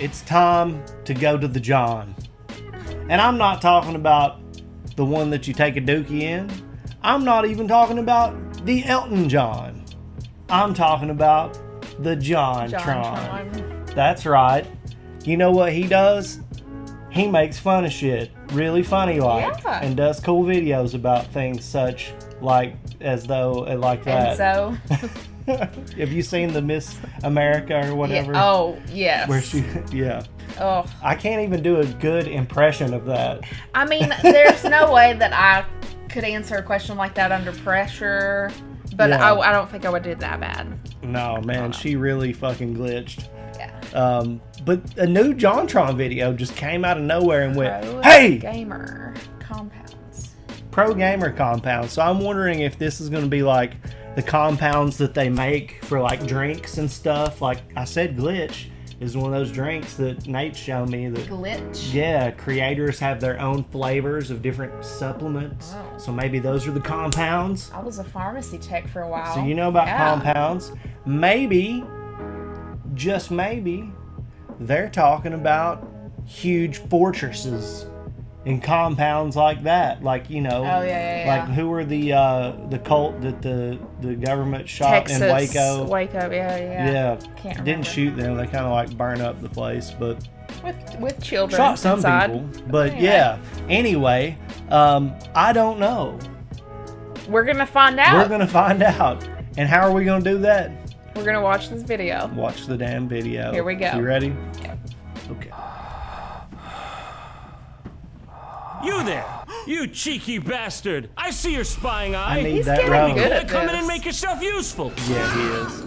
it's time to go to the John. And I'm not talking about the one that you take a dookie in. I'm not even talking about the Elton John. I'm talking about the JonTron. That's right. You know what he does? He makes fun of shit, really funny and does cool videos about things such like as though like that. And so, have you seen the Miss America or whatever? Yeah. Oh, yes. Where she, Oh, I can't even do a good impression of that. I mean, there's no way that I could answer a question like that under pressure, but I don't think I would do that bad. No, man, she really fucking glitched. Yeah. But a new JonTron video just came out of nowhere and went, Pro gamer compounds. Pro gamer compounds. So I'm wondering if this is going to be like the compounds that they make for like drinks and stuff. Like I said, Glitch is one of those drinks that Nate showed me. That Glitch? Yeah, creators have their own flavors of different supplements. Wow. So maybe those are the compounds. I was a pharmacy tech for a while. So you know about compounds. Maybe, just maybe, they're talking about huge fortresses and compounds like that. Like, you know, like who were the cult that the government shot Texas, in Waco? Waco, yeah. Can't remember. Didn't shoot them. They kind of like burn up the place, but with children shot some inside. people. But anyway, I don't know. We're gonna find out. And how are we gonna do that? We're gonna watch this video. Watch the damn video. Here we go. You ready? Yeah. Okay. You there! You cheeky bastard! I see your spying eye! I need He's that getting round. good at Come in this. and make yourself useful! Yeah, he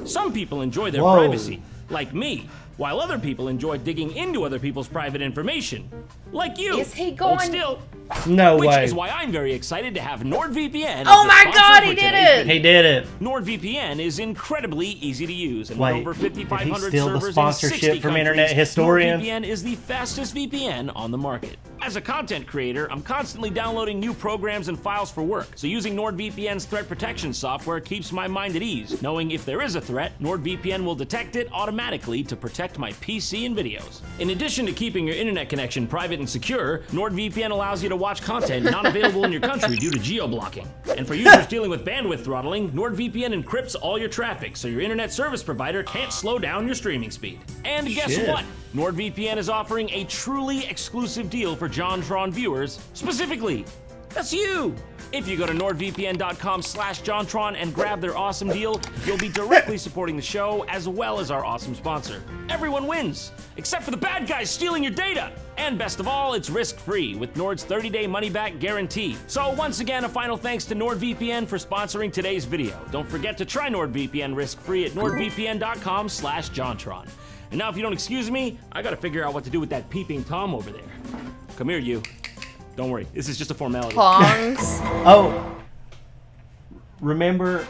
is. Some people enjoy their Whoa. privacy, like me, while other people enjoy digging into other people's private information. Like you! Is he Hold going- still! No Which way. is why I'm very excited to have NordVPN. Oh as the my sponsor God, for he did today's it! He did it. NordVPN is incredibly easy to use, and Wait, with over did he 5,500 steal the servers sponsorship in 60 from countries, Internet Historian? NordVPN is the fastest VPN on the market. As a content creator, I'm constantly downloading new programs and files for work, so using NordVPN's threat protection software keeps my mind at ease, knowing if there is a threat, NordVPN will detect it automatically to protect my PC and videos. In addition to keeping your internet connection private and secure, NordVPN allows you to watch content not available in your country due to geo-blocking. And for users dealing with bandwidth throttling, NordVPN encrypts all your traffic so your internet service provider can't slow down your streaming speed. And guess Shit. what? NordVPN is offering a truly exclusive deal for JonTron viewers. Specifically, that's you! If you go to nordvpn.com/JonTron and grab their awesome deal, you'll be directly supporting the show as well as our awesome sponsor. Everyone wins, except for the bad guys stealing your data. And best of all, it's risk-free with Nord's 30-day money-back guarantee. So once again, a final thanks to NordVPN for sponsoring today's video. Don't forget to try NordVPN risk-free at nordvpn.com/JonTron. And now if you don't excuse me, I gotta figure out what to do with that peeping Tom over there. Come here, you. Don't worry, this is just a formality. Pongs. Oh, remember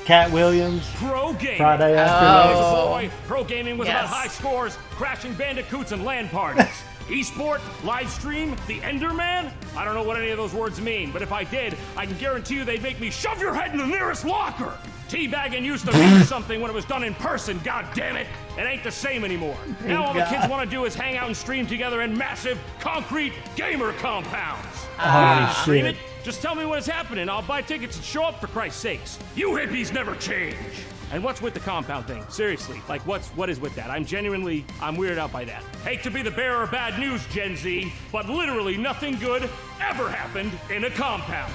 Cat Williams? Pro gaming. Friday As afternoon. a boy, pro gaming was about Yes. high scores, crashing bandicoots, and LAN parties. Esport, live stream, the Enderman? I don't know what any of those words mean, but if I did, I can guarantee you they'd make me shove your head in the nearest locker. Teabagging used to mean something when it was done in person, god damn it. It ain't the same anymore. Now all the kids want to do is hang out and stream together in massive, concrete gamer compounds. Holy Stream shit. it? Just tell me when it's happening. I'll buy tickets and show up for Christ's sakes. You hippies never change. And what's with the compound thing? Seriously, like what is with that? I'm weirded out by that. Hate to be the bearer of bad news, Gen Z, but literally nothing good ever happened in a compound.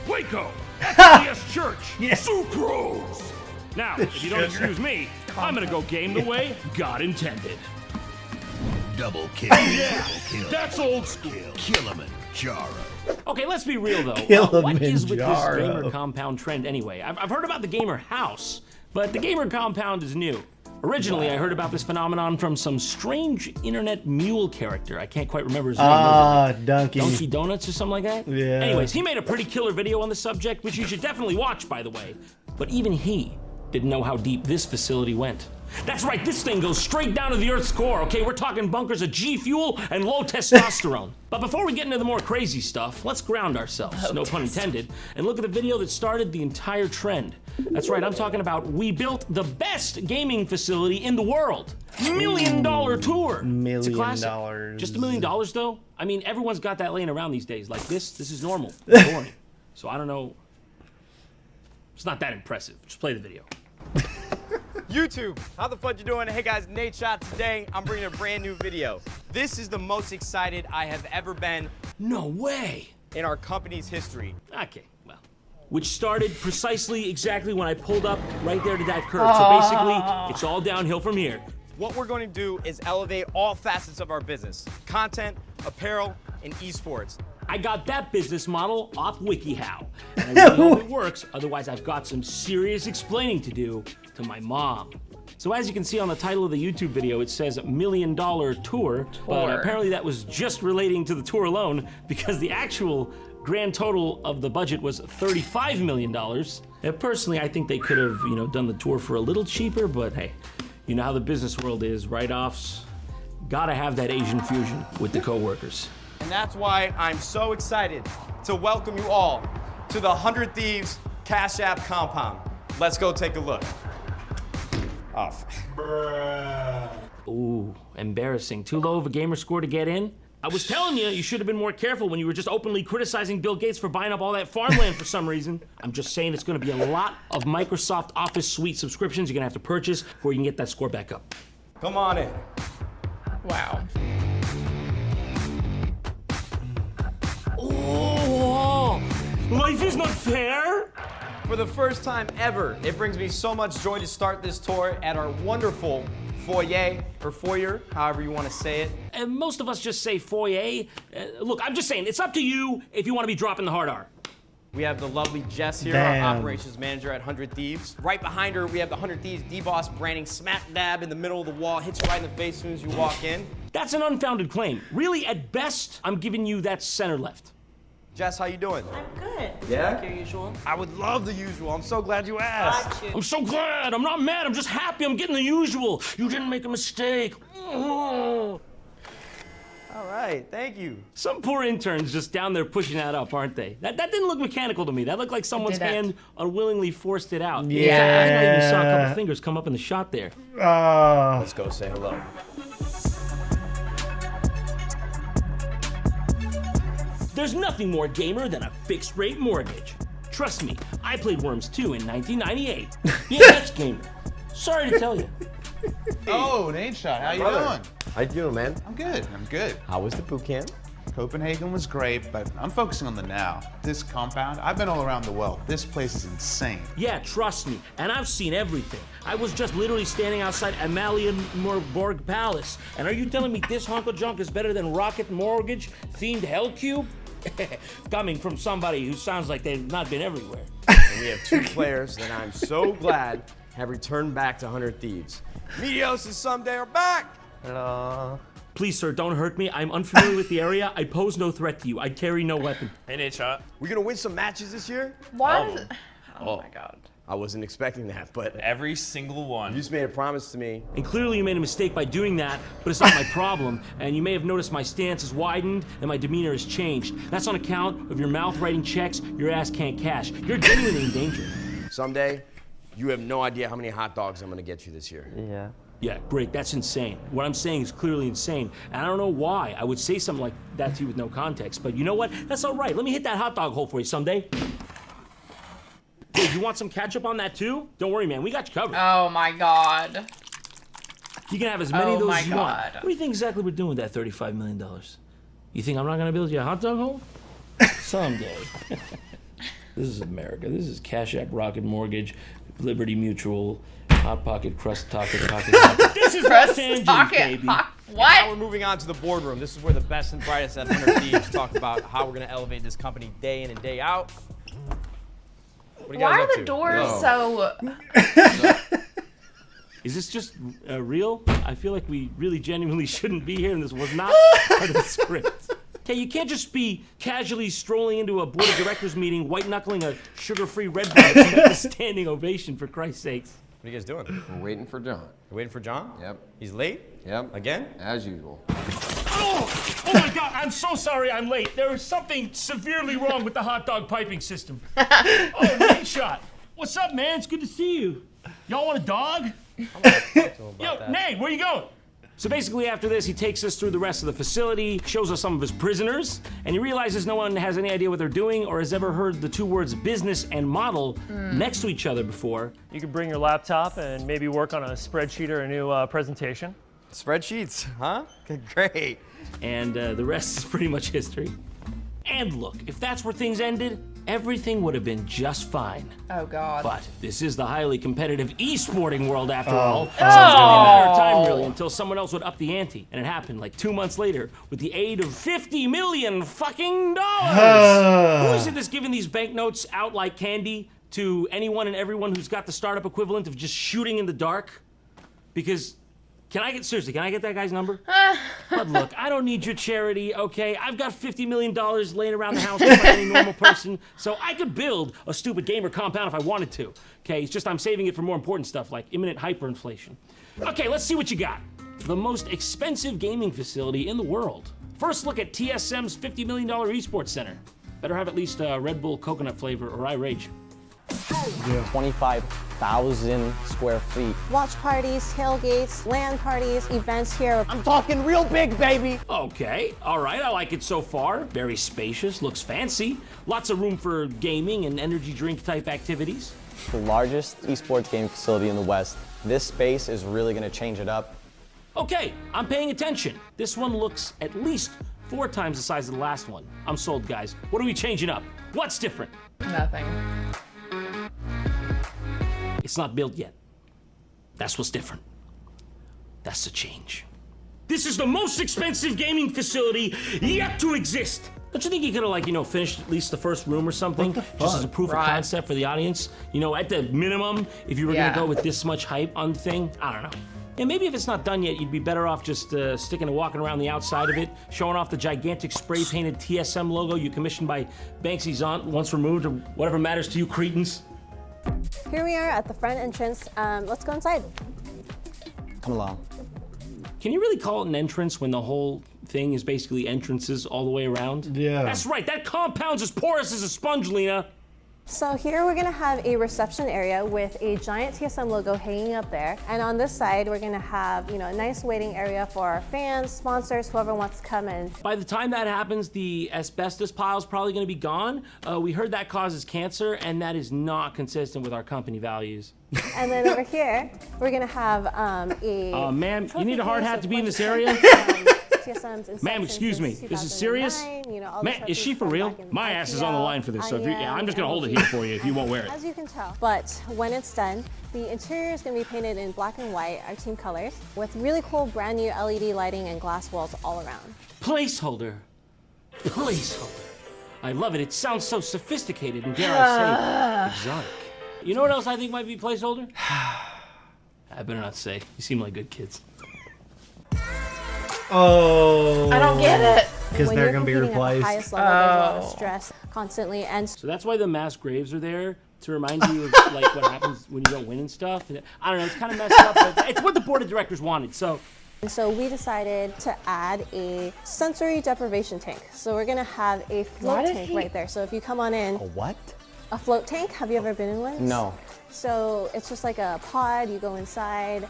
Waco, FCS Church, Sucrose. Now, if you don't excuse me, I'm gonna go game the way God intended. Double kill. Yeah, Double kill. that's old school. Kilimanjaro. Okay, let's be real though. What is with this Kilimanjaro. gamer compound trend anyway? I've heard about the gamer house, but the gamer compound is new. Originally, I heard about this phenomenon from some strange internet mule character. I can't quite remember his name. Donkey. Donkey Donuts or something like that? Yeah. Anyways, he made a pretty killer video on the subject, which you should definitely watch, by the way. But even he didn't know how deep this facility went. That's right, this thing goes straight down to the Earth's core, okay? We're talking bunkers of G fuel and low testosterone. But before we get into the more crazy stuff, let's ground ourselves, no pun intended, and look at the video that started the entire trend. That's right, I'm talking about we built the best gaming facility in the world. $1 million tour. It's a classic. Just $1 million though? I mean, everyone's got that laying around these days. Like this is normal. It's boring. So I don't know. It's not that impressive. Just play the video. YouTube, how the fuck you doing? Hey guys, Nate Shot. Today, I'm bringing a brand new video. This is the most excited I have ever been. No way. In our company's history. Okay, well. Which started precisely exactly when I pulled up right there to that curve. So basically, it's all downhill from here. What we're going to do is elevate all facets of our business. Content, apparel, and esports. I got that business model off WikiHow. And I really hope it works, otherwise I've got some serious explaining to do to my mom. So as you can see on the title of the YouTube video, it says $1 million tour, but apparently that was just relating to the tour alone because the actual grand total of the budget was $35 million. And personally, I think they could have, done the tour for a little cheaper, but hey, you know how the business world is, write-offs. Gotta have that Asian fusion with the coworkers. And that's why I'm so excited to welcome you all to the 100 Thieves Cash App compound. Let's go take a look. Off. Ooh, embarrassing. Too low of a gamer score to get in? I was telling you, you should have been more careful when you were just openly criticizing Bill Gates for buying up all that farmland for some reason. I'm just saying it's gonna be a lot of Microsoft Office Suite subscriptions you're gonna have to purchase before you can get that score back up. Come on in. Wow. Oh, life is not fair. For the first time ever, it brings me so much joy to start this tour at our wonderful foyer, or foyer, however you want to say it. And most of us just say foyer. Look, I'm just saying, it's up to you if you want to be dropping the hard R. We have the lovely Jess here, Damn. our operations manager at 100 Thieves. Right behind her, we have the 100 Thieves D-Boss branding smack dab in the middle of the wall, hits you right in the face as soon as you walk in. That's an unfounded claim. Really, at best, I'm giving you that center left. Jess, how you doing? I'm good. Yeah? Like your usual. I would love the usual. I'm so glad you asked. Got you. I'm so glad. I'm not mad. I'm just happy I'm getting the usual. You didn't make a mistake. All right, thank you. Some poor interns just down there pushing that up, aren't they? That didn't look mechanical to me. That looked like someone's hand unwillingly forced it out. Yeah. I even saw a couple fingers come up in the shot there. Let's go say hello. There's nothing more gamer than a fixed rate mortgage. Trust me, I played Worms 2 in 1998. Yeah, that's gamer. Sorry to tell you. Oh, Nate Shot, how you doing? How you doing, man? I'm good, I'm good. How was the boot camp? Copenhagen was great, but I'm focusing on the now. This compound, I've been all around the world. This place is insane. Yeah, trust me, and I've seen everything. I was just literally standing outside Amalienborg Palace, and are you telling me this hunk of junk is better than Rocket Mortgage themed Hell Cube? Coming from somebody who sounds like they've not been everywhere. And we have two players that I'm so glad have returned back to 100 Thieves. Meteos and Someday are back! Hello. Please, sir, don't hurt me. I'm unfamiliar with the area. I pose no threat to you. I carry no weapon. Hey, Nate Shot. We gonna win some matches this year? Why? Oh My God. I wasn't expecting that, but Every single one. you just made a promise to me. And clearly you made a mistake by doing that, but it's not my problem. And you may have noticed my stance has widened and my demeanor has changed. That's on account of your mouth writing checks your ass can't cash. You're genuinely in danger. Someday, you have no idea how many hot dogs I'm gonna get you this year. Yeah, great, that's insane. What I'm saying is clearly insane. And I don't know why I would say something like that to you with no context, but you know what? That's all right. Let me hit that hot dog hole for you someday. Hey, you want some ketchup on that too? Don't worry, man, we got you covered. Oh my God. You can have as many of those my as you want. God. What do you think exactly we're doing with that $35 million? You think I'm not gonna build you a hot dog hole? Someday. This is America. This is Cash App, Rocket Mortgage, Liberty Mutual, Hot Pocket, Crust Pocket. This is Los Angeles, baby. Now What? we're moving on to the boardroom. This is where the best and brightest at 100 Thieves talk about how we're gonna elevate this company day in and day out. What are you Why guys are up the to? doors so? Is this just real? I feel like we really genuinely shouldn't be here and this was not part of the script. Okay, you can't just be casually strolling into a board of directors meeting, white-knuckling a sugar-free Red Bull and get a standing ovation, for Christ's sakes. What are you guys doing? We're waiting for John. You're waiting for John? Yep. He's late? Yep. Again? As usual. Oh my God, I'm so sorry I'm late. There is something severely wrong with the hot dog piping system. Oh, Nate Shot. What's up, man? It's good to see you. Y'all want a dog? Yo, Nate, where you going? So basically after this, he takes us through the rest of the facility, shows us some of his prisoners, and he realizes no one has any idea what they're doing or has ever heard the two words business and model next to each other before. You could bring your laptop and maybe work on a spreadsheet or a new presentation. Spreadsheets, huh? Great. And the rest is pretty much history. And look, if that's where things ended, everything would have been just fine. Oh, God. But this is the highly competitive e-sporting world after all. So it's gonna be a matter of time, really, until someone else would up the ante. And it happened like 2 months later with the aid of $50 million fucking dollars. Who is it that's giving these banknotes out like candy to anyone and everyone who's got the startup equivalent of just shooting in the dark? Because can I get that guy's number? But look, I don't need your charity, okay? I've got $50 million laying around the house like any normal person, so I could build a stupid gamer compound if I wanted to, okay? It's just I'm saving it for more important stuff like imminent hyperinflation. Okay, let's see what you got. The most expensive gaming facility in the world. First look at TSM's $50 million esports center. Better have at least Red Bull coconut flavor or I rage. 25,000 square feet. Watch parties, tailgates, LAN parties, events here. I'm talking real big, baby. Okay, all right, I like it so far. Very spacious, looks fancy. Lots of room for gaming and energy drink type activities. The largest esports gaming facility in the West. This space is really gonna change it up. Okay, I'm paying attention. This one looks at least 4 times the size of the last one. I'm sold, guys. What are we changing up? What's different? Nothing. It's not built yet. That's what's different. That's the change. This is the most expensive gaming facility yet to exist. Don't you think you could have, finished at least the first room or something? Just as a proof of concept for the audience? At the minimum, if you were gonna go with this much hype on the thing, I don't know. And maybe if it's not done yet, you'd be better off just sticking and walking around the outside of it, showing off the gigantic spray-painted TSM logo you commissioned by Banksy's aunt once removed, or whatever matters to you cretins. Here we are at the front entrance. Let's go inside. Come along. Can you really call it an entrance when the whole thing is basically entrances all the way around? Yeah. That's right, that compound's as porous as a sponge, Lena. So here we're gonna have a reception area with a giant TSM logo hanging up there. And on this side, we're gonna have, a nice waiting area for our fans, sponsors, whoever wants to come in. By the time that happens, the asbestos pile's probably gonna be gone. We heard that causes cancer, and that is not consistent with our company values. And then over here, we're gonna have ma'am, you need a hard hat to be in this area? Ma'am, excuse me, this is serious? Ma'am, is she for real? My ass is on the line for this, so I'm just gonna hold it here for you if you won't wear it. As you can tell. But when it's done, the interior is gonna be painted in black and white, our team colors, with really cool brand new LED lighting and glass walls all around. Placeholder. Placeholder. I love it. It sounds so sophisticated and, dare I say, exotic. You know what else I think might be placeholder? I better not say. You seem like good kids. Oh. I don't get it. Because they're going to be replaced. Highest level, there's a lot of stress constantly. And so that's why the mass graves are there, to remind you of what happens when you don't win and stuff. I don't know, it's kind of messed up, but it's what the board of directors wanted, so. And so we decided to add a sensory deprivation tank. So we're gonna have a float tank right there. So if you come on in. A what? A float tank, have you ever been in one? No. So it's just like a pod, you go inside,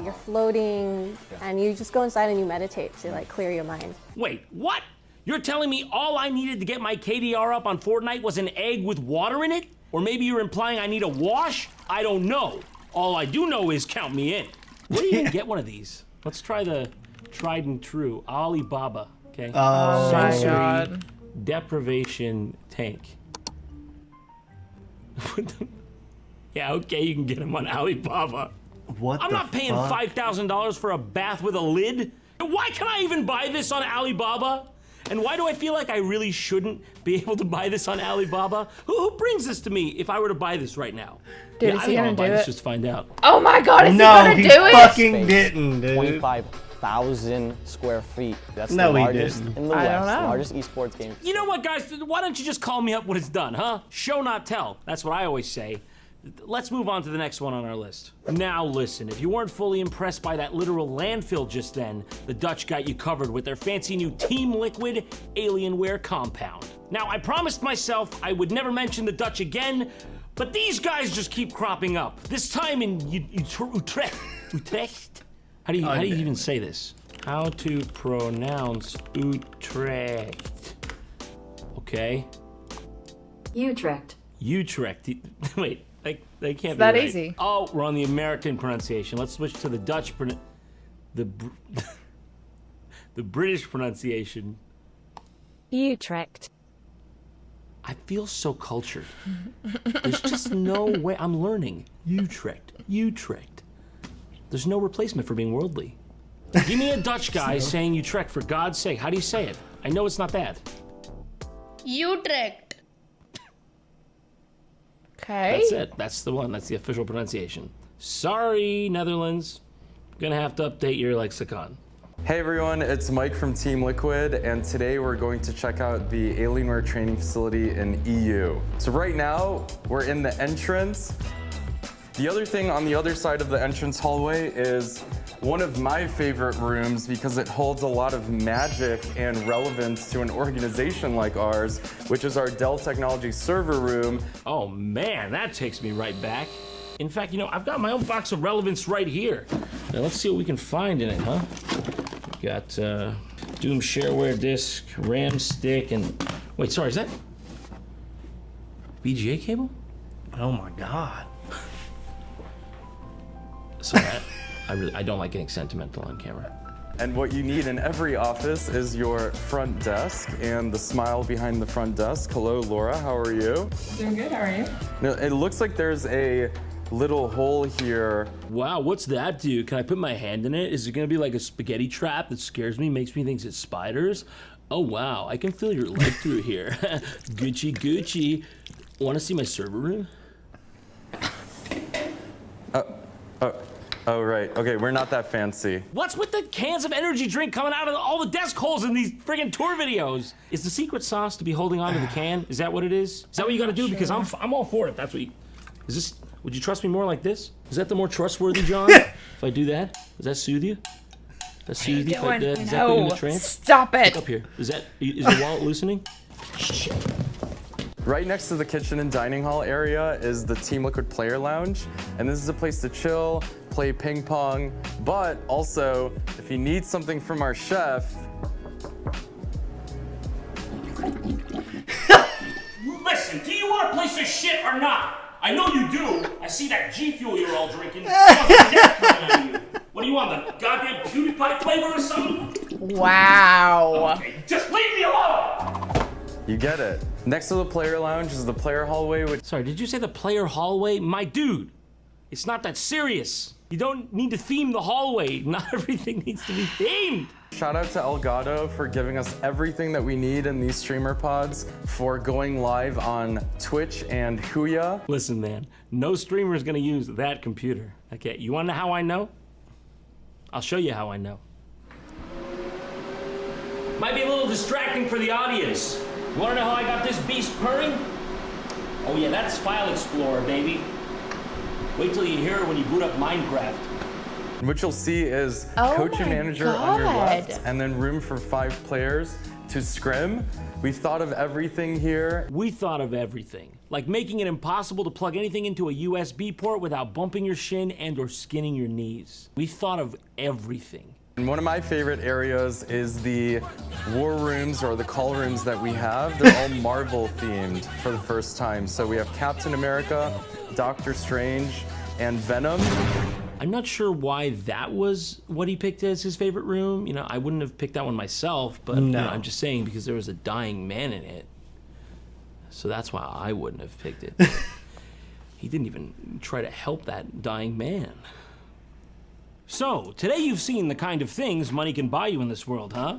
you're floating, and you just go inside and you meditate to clear your mind. Wait, what? You're telling me all I needed to get my KDR up on Fortnite was an egg with water in it? Or maybe you're implying I need a wash? I don't know. All I do know is count me in. Where do you even get one of these? Let's try the tried and true Alibaba, okay? Oh my Sensory God. deprivation tank. Yeah, okay, you can get them on Alibaba. What I'm the not paying fuck? $5,000 for a bath with a lid. Why can I even buy this on Alibaba? And why do I feel like I really shouldn't be able to buy this on Alibaba? Who brings this to me if I were to buy this right now? Dude, is he gonna do it? Just to find out. Oh my God, is he No, gonna he do it? fucking didn't, dude. 25,000 square feet. That's No, the he largest didn't. in the I don't West, know. largest esports game. You know what, guys? Why don't you just call me up when it's done, huh? Show, not tell. That's what I always say. Let's move on to the next one on our list. Now listen, if you weren't fully impressed by that literal landfill just then, the Dutch got you covered with their fancy new Team Liquid Alienware compound. Now, I promised myself I would never mention the Dutch again, But these guys just keep cropping up. This time in Utrecht. Utrecht? How do you even say this? How to pronounce Utrecht? Okay. Utrecht. Utrecht. Wait, they can't be that right. easy. Oh, we're on the American pronunciation. Let's switch to the Dutch the British pronunciation. Utrecht. I feel so cultured. There's just no way. I'm learning. Utrecht. Utrecht. There's no replacement for being worldly. Give me a Dutch guy saying Utrecht, for God's sake. How do you say it? I know it's not bad. Utrecht. Okay. That's it. That's the one. That's the official pronunciation. Sorry, Netherlands. Gonna have to update your lexicon. Hey everyone, it's Mike from Team Liquid, and today we're going to check out the Alienware training facility in EU. So right now, we're in the entrance. The other thing on the other side of the entrance hallway is one of my favorite rooms because it holds a lot of magic and relevance to an organization like ours, which is our Dell Technologies server room. Oh man, that takes me right back. In fact, you know, I've got my own box of relevance right here. Now let's see what we can find in it, huh? We've got Doom shareware disk, RAM stick, and wait, sorry, is that VGA cable? Oh my God. Sorry, I don't like getting sentimental on camera. And what you need in every office is your front desk and the smile behind the front desk. Hello, Laura, how are you? Doing good, how are you? Now, it looks like there's a little hole here. Wow, what's that do? Can I put my hand in it? Is it gonna be like a spaghetti trap that scares me, makes me think it's spiders? Oh wow, I can feel your leg through here. Gucci, Gucci. Wanna see my server room? Oh, right. Okay, we're not that fancy. What's with the cans of energy drink coming out of all the desk holes in these friggin' tour videos? Is the secret sauce to be holding onto the can? Is that what it is? Is that what you gotta do? Because I'm all for it. That's what you... Is this... Would you trust me more like this? Is that the more trustworthy, John? If I do that? Does that soothe you? Does that soothe you? Does that put you in the trance? Stop it. Look up here. Is your wallet loosening? Shit. Right next to the kitchen and dining hall area is the Team Liquid Player Lounge, and this is a place to chill, play ping pong, but also, if you need something from our chef... Listen, do you want a place to shit or not? I know you do. I see that G Fuel you're all drinking. What do you want, the goddamn PewDiePie flavor or something? Wow. Okay, just leave me alone! You get it. Next to the player lounge is the player hallway, which... Sorry, did you say the player hallway? My dude, it's not that serious. You don't need to theme the hallway. Not everything needs to be themed. Shout out to Elgato for giving us everything that we need in these streamer pods for going live on Twitch and Huya. Listen, man, no streamer is gonna use that computer. Okay, you wanna know how I know? I'll show you how I know. Might be a little distracting for the audience. You wanna know how I got this beast purring? Oh yeah, that's File Explorer, baby. Wait till you hear it when you boot up Minecraft. What you'll see is Oh coach and my manager on your God. left, and then room for 5 players to scrim. We've thought of everything here. We thought of everything. Like making it impossible to plug anything into a USB port without bumping your shin and or skinning your knees. We thought of everything. And one of my favorite areas is the war rooms or the call rooms that we have. They're all Marvel themed for the first time. So we have Captain America, Doctor Strange, and Venom. I'm not sure why that was what he picked as his favorite room. You know, I wouldn't have picked that one myself, but you know, I'm just saying because there was a dying man in it. So that's why I wouldn't have picked it. He didn't even try to help that dying man. So, today you've seen the kind of things money can buy you in this world, huh?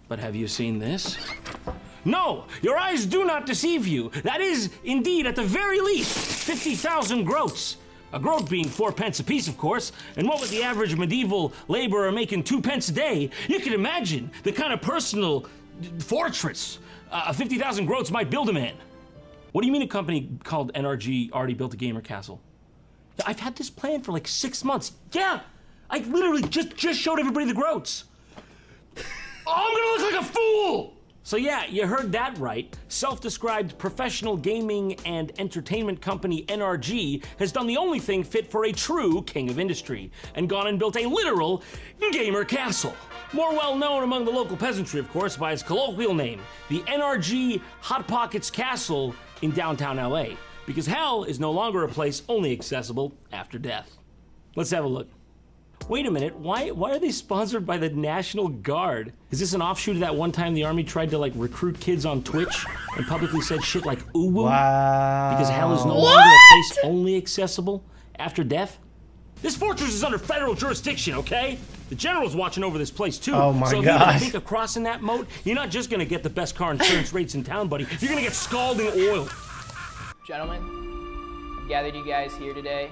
But have you seen this? No, your eyes do not deceive you. That is, indeed, at the very least, 50,000 groats. A groat being 4 pence a piece, of course, and what would the average medieval laborer making 2 pence a day? You can imagine the kind of personal fortress 50,000 groats might build a man. What do you mean a company called NRG already built a gamer castle? I've had this plan for like 6 months. Yeah, I literally just showed everybody the groats. Oh, I'm gonna look like a fool! So yeah, you heard that right. Self-described professional gaming and entertainment company NRG has done the only thing fit for a true king of industry and gone and built a literal gamer castle. More well known among the local peasantry, of course, by its colloquial name, the NRG Hot Pockets Castle in downtown LA, because hell is no longer a place only accessible after death. Let's have a look. Wait a minute, why are they sponsored by the National Guard? Is this an offshoot of that one time the Army tried to like recruit kids on Twitch and publicly said shit like ooh-woo? Wow. Because hell is no longer a place only accessible after death? This fortress is under federal jurisdiction, okay? The general's watching over this place too. Oh my so if God. you think of crossing that moat, you're not just gonna get the best car insurance rates in town, buddy. You're gonna get scalding oil. Gentlemen, I've gathered you guys here today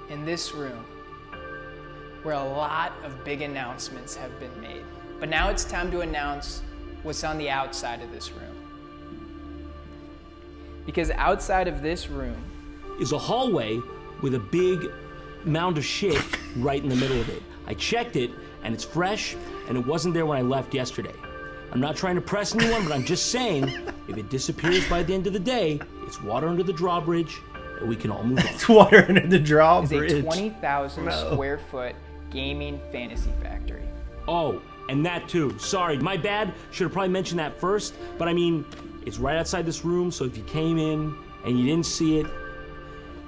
in this room where a lot of big announcements have been made. But now it's time to announce what's on the outside of this room. Because outside of this room is a hallway with a big mound of shit right in the middle of it. I checked it, and it's fresh, and it wasn't there when I left yesterday. I'm not trying to press anyone, but I'm just saying, if it disappears by the end of the day, it's water under the drawbridge, and we can all move on. It's water under the is drawbridge. a 20,000 square foot gaming fantasy factory. Oh, and that too. Sorry, my bad. Should have probably mentioned that first, but I mean, it's right outside this room, so if you came in and you didn't see it,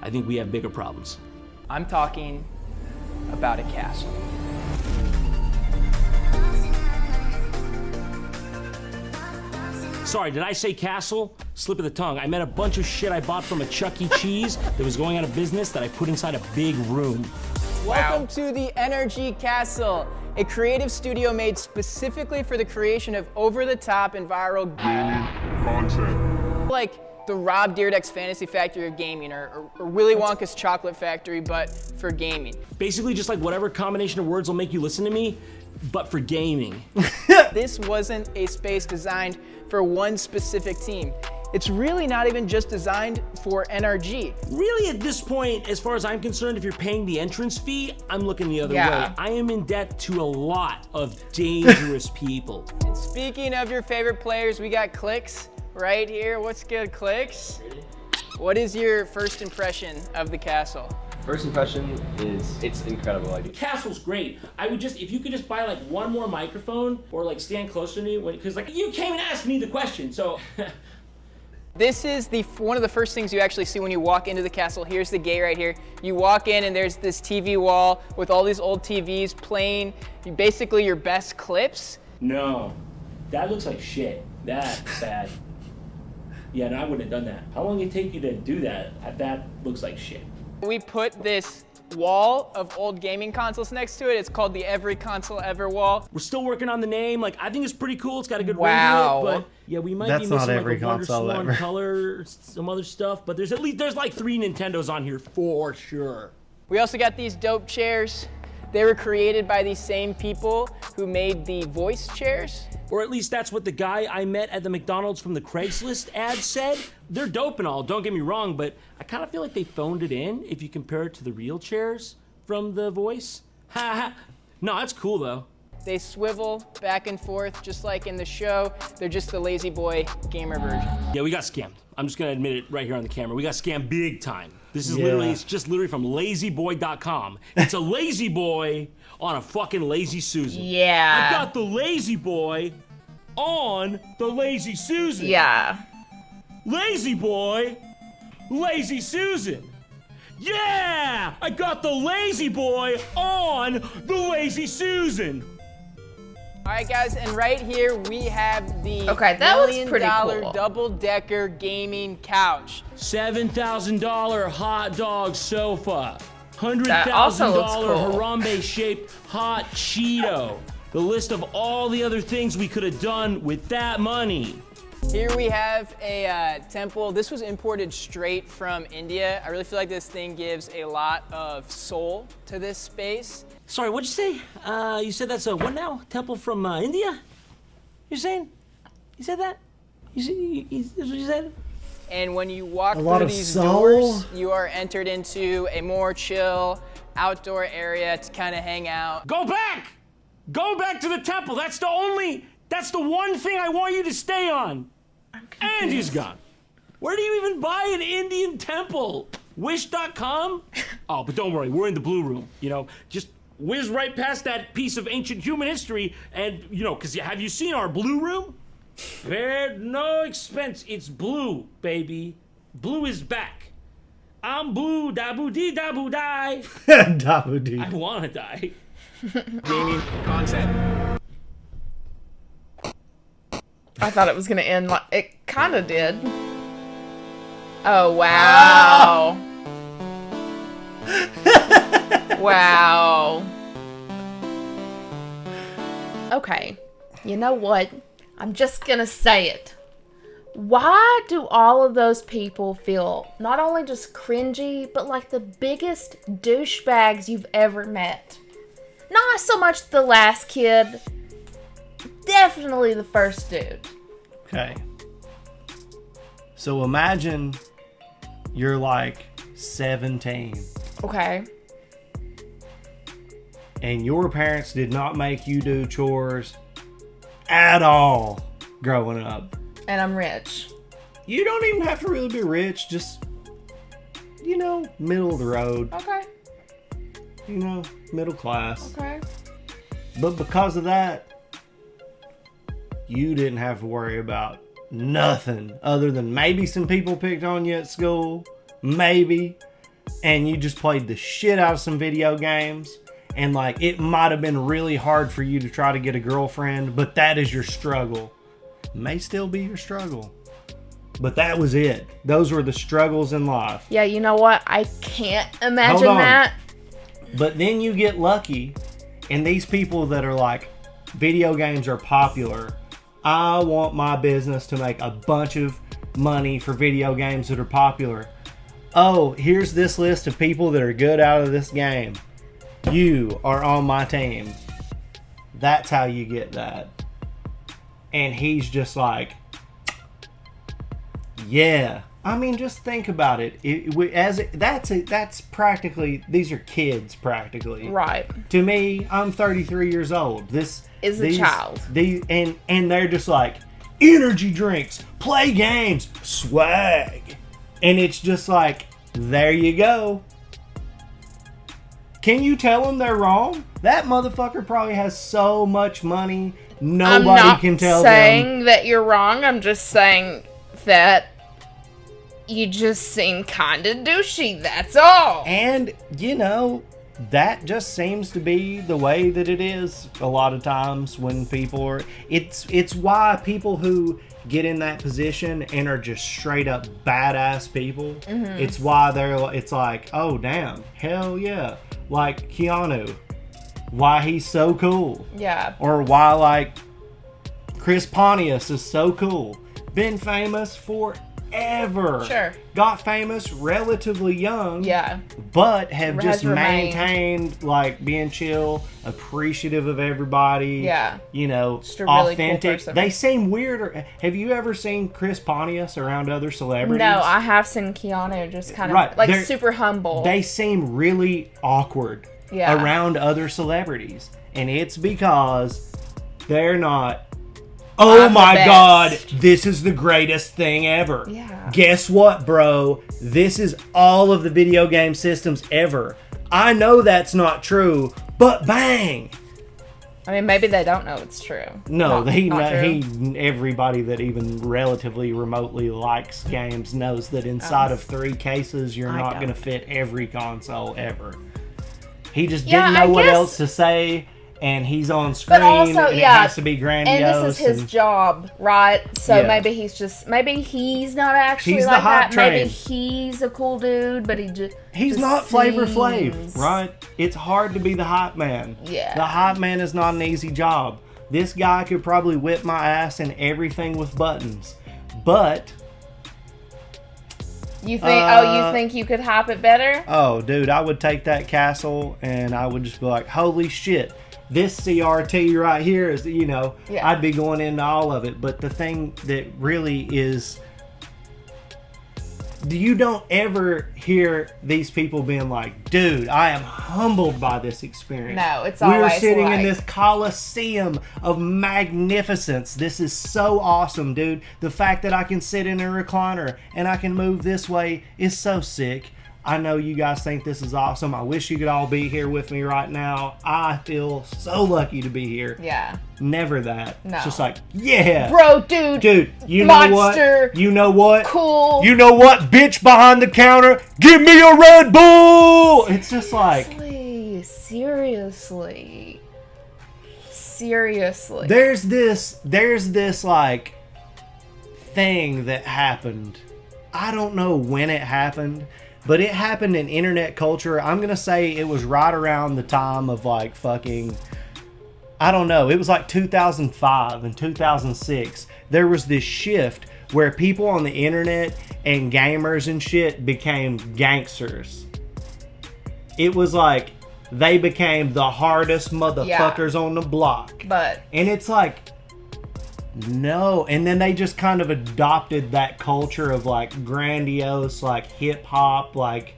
I think we have bigger problems. I'm talking about a castle. Sorry, did I say castle? Slip of the tongue. I meant a bunch of shit I bought from a Chuck E. Cheese that was going out of business that I put inside a big room. Welcome to the NRG Castle, a creative studio made specifically for the creation of over-the-top and viral gaming content. Like the Rob Dyrdek's Fantasy Factory of Gaming, or Willy Wonka's Chocolate Factory, but for gaming. Basically just like whatever combination of words will make you listen to me, but for gaming. This wasn't a space designed for one specific team. It's really not even just designed for NRG. Really, at this point, as far as I'm concerned, if you're paying the entrance fee, I'm looking the other way. I am in debt to a lot of dangerous people. And speaking of your favorite players, we got Clicks right here. What's good, Clicks? What is your first impression of the castle? First impression is it's incredible. The castle's great. I would just, if you could just buy like one more microphone or like stand closer to me, because like you came and asked me the question, so. This is one of the first things you actually see when you walk into the castle. Here's the gate right here. You walk in and there's this TV wall with all these old TVs playing basically your best clips. No, that looks like shit. That's bad. Yeah, no, I wouldn't have done that. How long did it take you to do that? That looks like shit. We put this wall of old gaming consoles next to it. It's called the Every Console Ever wall. We're still working on the name. Like, I think it's pretty cool. It's got a good ring Wow. to it, but yeah, we might That's be not missing every like a Wonder console Swan ever. color, some other stuff. But there's like 3 Nintendos on here for sure. We also got these dope chairs. They were created by these same people who made the voice chairs. Or at least that's what the guy I met at the McDonald's from the Craigslist ad said. They're dope and all, don't get me wrong, but I kind of feel like they phoned it in if you compare it to the real chairs from The Voice. Ha ha. No, that's cool though. They swivel back and forth just like in the show. They're just the lazy boy gamer version. Yeah, we got scammed. I'm just gonna admit it right here on the camera. We got scammed big time. This is literally, it's just literally from lazyboy.com. It's a lazy boy on a fucking Lazy Susan. Yeah. I got the lazy boy on the Lazy Susan. Yeah. Lazy boy, Lazy Susan. Yeah! I got the lazy boy on the Lazy Susan. All right, guys, and right here we have the that looks pretty $1 cool. double-decker gaming couch. $7,000 hot dog sofa. That also looks $100,000 cool. Harambe-shaped hot Cheeto. The list of all the other things we could have done with that money. Here we have a temple. This was imported straight from India. I really feel like this thing gives a lot of soul to this space. Sorry, what'd you say? You said that's a what now? Temple from India? You're saying? You said that? That's what you said? And when you walk lot through of these soul. doors, you are entered into a more chill outdoor area to kind of hang out. Go back! Go back to the temple. That's the only That's the one thing I want you to stay on. And he's gone. Where do you even buy an Indian temple? Wish.com? Oh, but don't worry, we're in the blue room. You know, just whiz right past that piece of ancient human history and, you know, because have you seen our blue room? Spared no expense. It's blue, baby. Blue is back. I'm blue, dabu-dee, dabu-die. Dabu-dee. I want to die. Gaming content. I thought it was going to end like... It kind of did. Oh, wow. Wow. Okay. You know what? I'm just going to say it. Why do all of those people feel not only just cringy, but like the biggest douchebags you've ever met? Not so much the last kid. Definitely the first dude. Okay. So imagine you're like 17. Okay. And your parents did not make you do chores at all growing up. And I'm rich. You don't even have to really be rich, just, you know, middle of the road. Okay. You know, middle class. Okay. But because of that, you didn't have to worry about nothing other than maybe some people picked on you at school. Maybe. And you just played the shit out of some video games. And like, it might have been really hard for you to try to get a girlfriend, but that is your struggle. May still be your struggle. But that was it. Those were the struggles in life. Yeah, you know what? I can't imagine Hold on. that. But then you get lucky, and these people that are like, video games are popular. I want my business to make a bunch of money for video games that are popular. Oh, here's this list of people that are good out of this game. You are on my team. That's how you get that. And he's just like, yeah. I mean, just think about it. That's practically, these are kids practically. Right. To me, I'm 33 years old. This is a child. And they're just like, energy drinks, play games, swag. And it's just like, there you go. Can you tell them they're wrong? That motherfucker probably has so much money, nobody can tell them. I'm not saying that you're wrong. I'm just saying that you just seem kind of douchey. That's all. And, you know, that just seems to be the way that it is a lot of times when people are... It's why people who get in that position and are just straight up badass people, it's why it's like, oh, damn, hell yeah. Like Keanu, why he's so cool. Yeah. Or why, like, Chris Pontius is so cool. Been famous forever. Sure. Got famous relatively young. Yeah. But have Has just remained. maintained, like, being chill, appreciative of everybody. Yeah. You know, Just a really cool authentic. person. They seem weird. Have you ever seen Chris Pontius around other celebrities? No, I have seen Keanu just kind of Right, like they're- super humble. They seem really awkward Yeah. around other celebrities. And it's because they're not, oh I'm the my best. God, this is the greatest thing ever. Yeah. Guess what, bro? This is all of the video game systems ever. I know that's not true, but bang! I mean, maybe they don't know it's true. No, Not true. everybody that even relatively remotely likes games knows that inside of 3 cases, you're I not don't. going to fit every console ever. He just Yeah, didn't know I what guess- else to say, and he's on screen, But also, and yeah, it has to be grandiose. and this is his job, right? So Yeah. maybe he's not actually He's the like hype that. Maybe train. he's a cool dude, but He's just not Flavor seems- Flav, right? It's hard to be the hype man. Yeah. The hype man is not an easy job. This guy could probably whip my ass in everything with buttons. But... You think you could hype it better? Oh, dude, I would take that castle and I would just be like, holy shit, this CRT right here is, you know, Yeah. I'd be going into all of it. But the thing that really is you don't ever hear these people being like, dude, I am humbled by this experience. No, it's we were always sitting in like- this coliseum of magnificence. This is so awesome, dude. The fact that I can sit in a recliner and I can move this way is so sick. I know you guys think this is awesome. I wish you could all be here with me right now. I feel so lucky to be here. Yeah. Never that. No. It's just like, yeah. Bro, dude. Dude, you monster, know what? You know what? Cool. You know what? Bitch behind the counter, give me a Red Bull. It's just like, seriously. there's this like thing that happened. I don't know when it happened, but it happened in internet culture. I'm gonna say it was right around the time of like fucking, I don't know, it was like 2005 and 2006. There was this shift where people on the internet and gamers and shit became gangsters. It was like they became the hardest motherfuckers on the block. But and it's like, no. And then they just kind of adopted that culture of like grandiose, like hip hop, like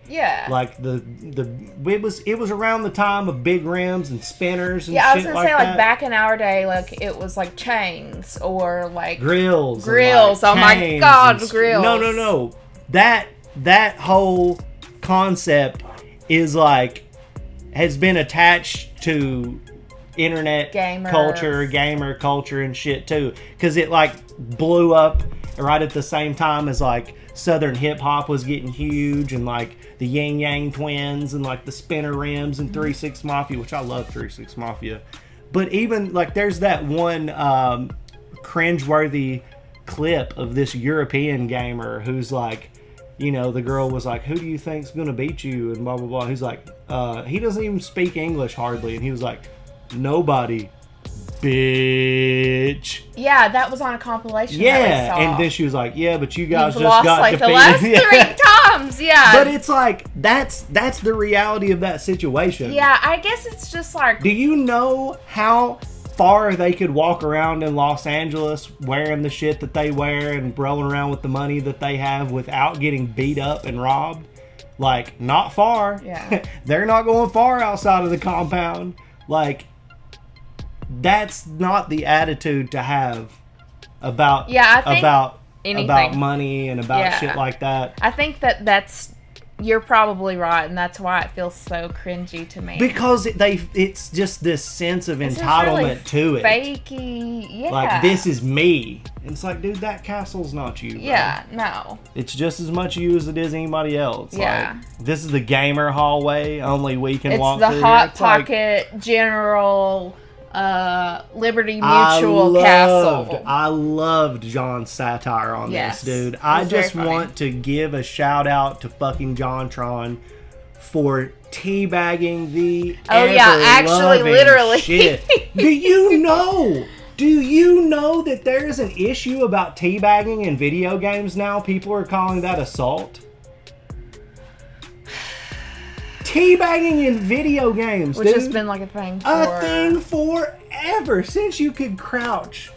like it was around the time of big rims and spinners and I was shit gonna say, like that. back in our day, like it was like chains or like Grills. Grills. And, Oh like, my chains God, and grills. No. That whole concept is like has been attached to internet gamer culture and shit too, because it like blew up right at the same time as like Southern hip hop was getting huge, and like the Yin Yang Twins and like the Spinner Rims and 3-6 Mafia, which I love 3-6 Mafia. But even like there's that one cringeworthy clip of this European gamer who's like, you know, the girl was like, who do you think's gonna beat you, and blah blah blah. He's like, he doesn't even speak English hardly, and he was like, nobody, bitch. Yeah, that was on a compilation. Yeah, that we saw. and then she was like, yeah, but you guys You've just lost got like defeated. the last 3 times. Yeah, But it's like that's the reality of that situation. yeah, I guess it's just like, Do you know how far they could walk around in Los Angeles wearing the shit that they wear and rolling around with the money that they have without getting beat up and robbed? Like, not far. Yeah. They're not going far outside of the compound. Like, that's not the attitude to have about I think about anything. money and about shit like that. I think that's you're probably right, and that's why it feels so cringy to me. Because it's just this sense of It's just entitlement really to it. Fakey, yeah. Like, this is me. And it's like, dude, that castle's not you, bro. Yeah, no. It's just as much you as it is anybody else. Yeah. Like, this is the gamer hallway. Only we can walk It's through the Hot here. It's like, Pocket General Liberty Mutual Castle. I loved John's satire on Yes, this, dude. it I was very just funny. want to give a shout out to fucking JonTron for teabagging the actually, ever-loving literally. shit. Do you know that there is an issue about teabagging in video games now? People are calling that assault. Teabagging in video games, Which dude. has been like a thing forever, since you could crouch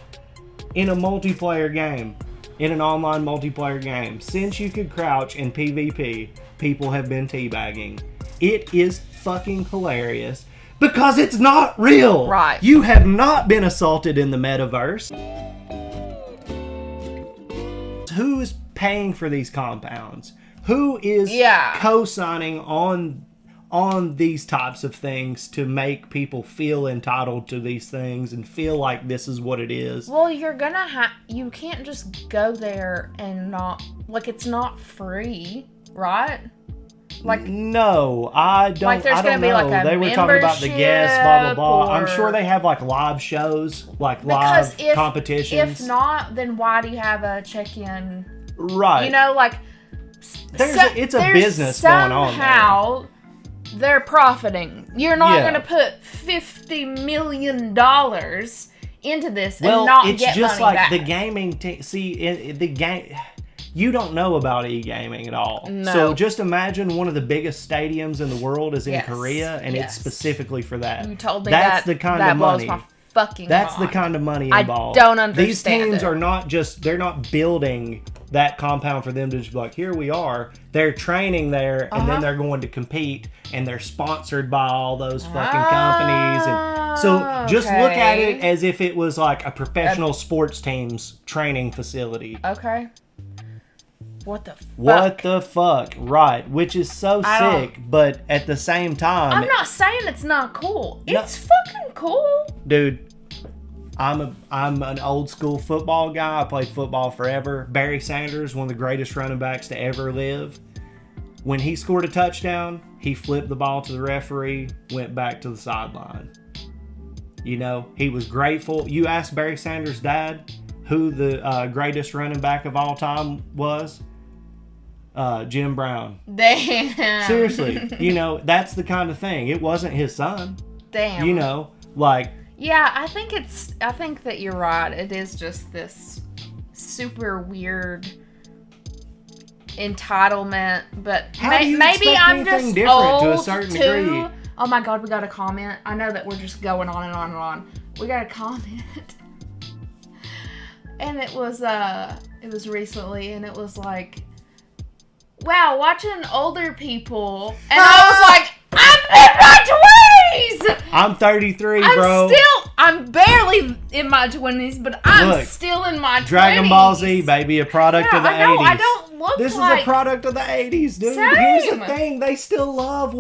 in a multiplayer game, in an online multiplayer game. Since you could crouch in PvP, people have been teabagging. It is fucking hilarious because it's not real. Right. You have not been assaulted in the metaverse. Who is paying for these compounds? Who is co-signing on these types of things to make people feel entitled to these things and feel like this is what it is? Well, you're gonna you can't just go there and not, like, it's not free, right? Like, no, I don't. Like, there's I don't gonna be, know. like, a they were talking about the guests, blah blah blah. I'm or- sure they have like live shows, like because live competitions. If not, then why do you have a check-in? Right. You know, like, it's a business going on there. Somehow they're profiting. You're not Yeah. going to put $50 million into this and Well, not it's get just money like back. the gaming. The game. You don't know about e-gaming at all. No. So just imagine one of the biggest stadiums in the world is in Yes. Korea, and Yes. it's specifically for that. You told me That's that. the kind that of blows money. my fucking That's the mind. kind of money I involved. don't understand These teams it. are not just, they're not building that compound for them to just be like, here we are. They're training there, and then they're going to compete, and they're sponsored by all those fucking companies. And so just look at it as if it was like a professional sports team's training facility. Okay. What the fuck? What the fuck? Right. Which is so sick, but at the same time... I'm not saying it's not cool. It's fucking cool. Dude, I'm an old school football guy. I played football forever. Barry Sanders, one of the greatest running backs to ever live. When he scored a touchdown, he flipped the ball to the referee, went back to the sideline. You know, he was grateful. You asked Barry Sanders' dad who the greatest running back of all time was? Jim Brown. Damn. Seriously, you know, that's the kind of thing. It wasn't his son. Damn. You know, like... Yeah, I think that you're right. It is just this super weird entitlement, but maybe I'm just old to a certain degree? Oh my god, we got a comment. I know that we're just going on and on and on. We got a comment. And it was recently, and it was like, wow, watching older people, and I was like, I'm in my 20s! I'm 33, bro. I'm barely in my 20s, but I'm still in my 20s. Dragon Ball Z, baby, a product of the 80s. I don't look This like... is a product of the 80s, dude. Same. Here's the thing, they still love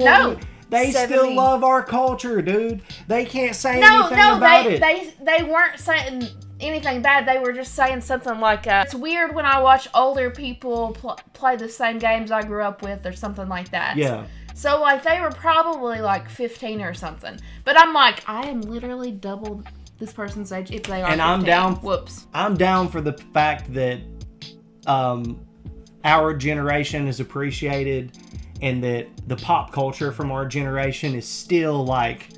They 70. still love our culture, dude. They can't say anything about it. They weren't saying anything bad. They were just saying something like, it's weird when I watch older people play the same games I grew up with, or something like that. Yeah. So, like, they were probably, like, 15 or something. But I'm like, I am literally double this person's age if they are 15. I'm down. Whoops. I'm down for the fact that our generation is appreciated, and that the pop culture from our generation is still, like,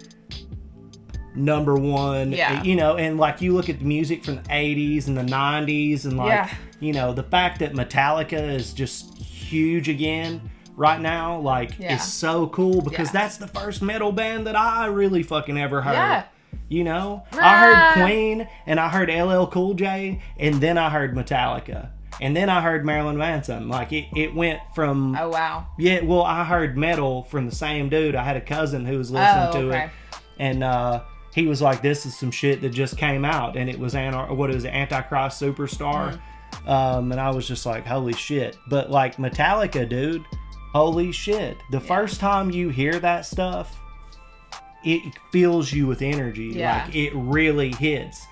number one. Yeah. You know, and, like, you look at the music from the 80s and the 90s, and, like, you know, the fact that Metallica is just huge again right now, like, is so cool, because that's the first metal band that I really fucking ever heard. Yeah. You know? I heard Queen, and I heard LL Cool J, and then I heard Metallica. And then I heard Marilyn Manson. Like, it went from... Oh, wow. Yeah, well, I heard metal from the same dude. I had a cousin who was listening to it. And he was like, this is some shit that just came out. And it was Antichrist Superstar. And I was just like, holy shit. But, like, Metallica, dude, holy shit. The first time you hear that stuff, it fills you with energy. Yeah. Like, it really hits.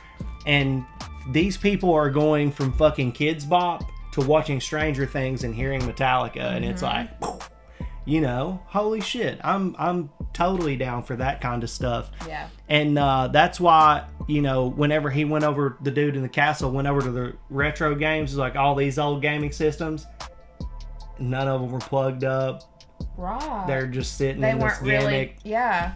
And these people are going from fucking Kids Bop to watching Stranger Things and hearing Metallica, and it's like, you know, holy shit. I'm totally down for that kind of stuff. Yeah. And that's why, you know, whenever he went over, the dude in the castle went over to the retro games, like all these old gaming systems, none of them were plugged up. Right. They're just sitting They in this weren't really... gimmick. Yeah.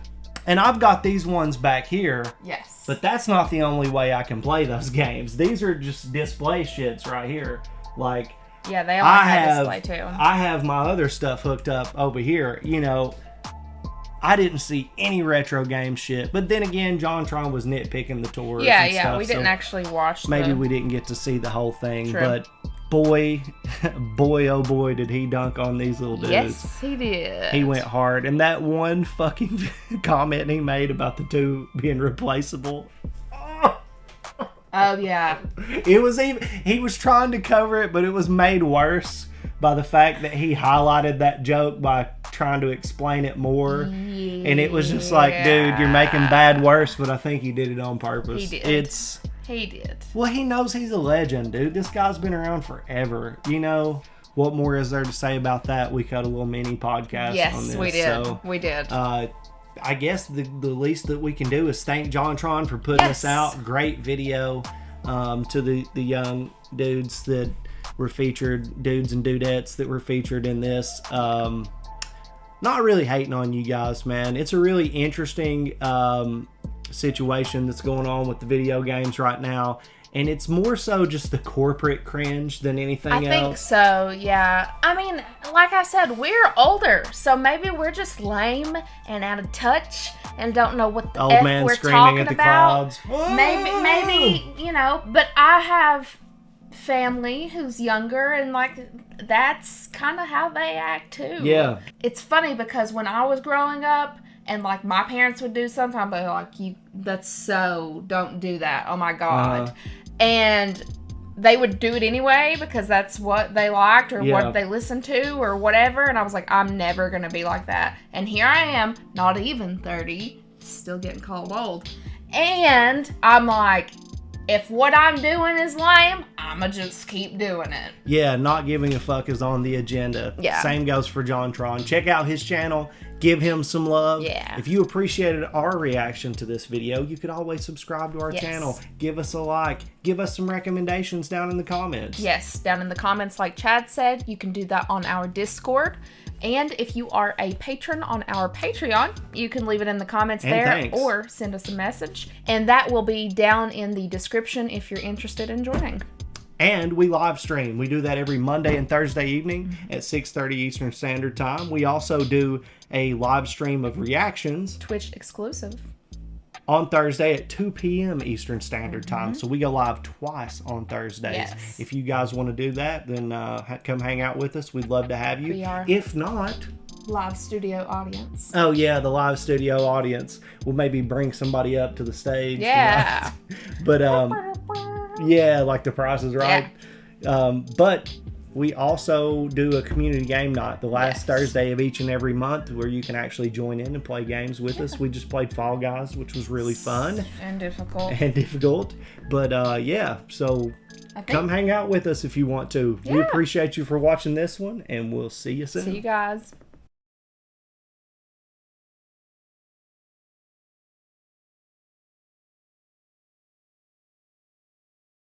And I've got these ones back here. Yes. But that's not the only way I can play those games. These are just display shits right here. Like, yeah, they all have display too. I have my other stuff hooked up over here. You know, I didn't see any retro game shit. But then again, JonTron was nitpicking the tours. Yeah, and stuff, we didn't actually watch. Maybe we didn't get to see the whole thing. True. But boy, oh boy, did he dunk on these little dudes. Yes, he did. He went hard. And that one fucking comment he made about the two being replaceable. Oh, yeah. It was he was trying to cover it, but it was made worse by the fact that he highlighted that joke by trying to explain it more. Yeah. And it was just like, dude, you're making bad worse, but I think he did it on purpose. He did. He did. Well, he knows he's a legend, dude. This guy's been around forever. You know, what more is there to say about that? We cut a little mini podcast on this. Yes, we did. So, we did. I guess the least that we can do is thank JonTron for putting this out. Great video to the young dudes that were featured, dudes and dudettes that were featured in this. Not really hating on you guys, man. It's a really interesting situation that's going on with the video games right now. And it's more so just the corporate cringe than anything else. I think so, yeah. I mean, like I said, we're older, so maybe we're just lame and out of touch and don't know what the Old F man we're screaming talking at the about. clouds. Maybe, you know, but I have family who's younger, and like that's kind of how they act too. Yeah. It's funny because when I was growing up and like my parents would do something, I'd be like, don't do that. Oh my God. And they would do it anyway because that's what they liked or what they listened to or whatever. And I was like, I'm never going to be like that. And here I am, not even 30, still getting called old. And I'm like, if what I'm doing is lame, I'ma just keep doing it. Yeah, not giving a fuck is on the agenda. Yeah. Same goes for JonTron. Check out his channel. Give him some love. Yeah. If you appreciated our reaction to this video, you could always subscribe to our channel. Give us a like. Give us some recommendations down in the comments. Yes, down in the comments, like Chad said, you can do that on our Discord. And if you are a patron on our Patreon, you can leave it in the comments there or send us a message. And that will be down in the description if you're interested in joining. And we live stream. We do that every Monday and Thursday evening at 6:30 Eastern Standard Time. We also do a live stream of reactions. Twitch exclusive. On Thursday at 2 p.m. Eastern Standard Time. So we go live twice on Thursdays. Yes. If you guys want to do that, then come hang out with us. We'd love to have you. We are. If not... Live studio audience. Oh, yeah, the live studio audience. We'll maybe bring somebody up to the stage. Yeah. But, yeah, like The Price is Right. Yeah. But we also do a community game night the last Thursday of each and every month where you can actually join in and play games with us. We just played Fall Guys, which was really fun. And difficult. But, yeah, so come hang out with us if you want to. We appreciate you for watching this one, and we'll see you soon. See you guys.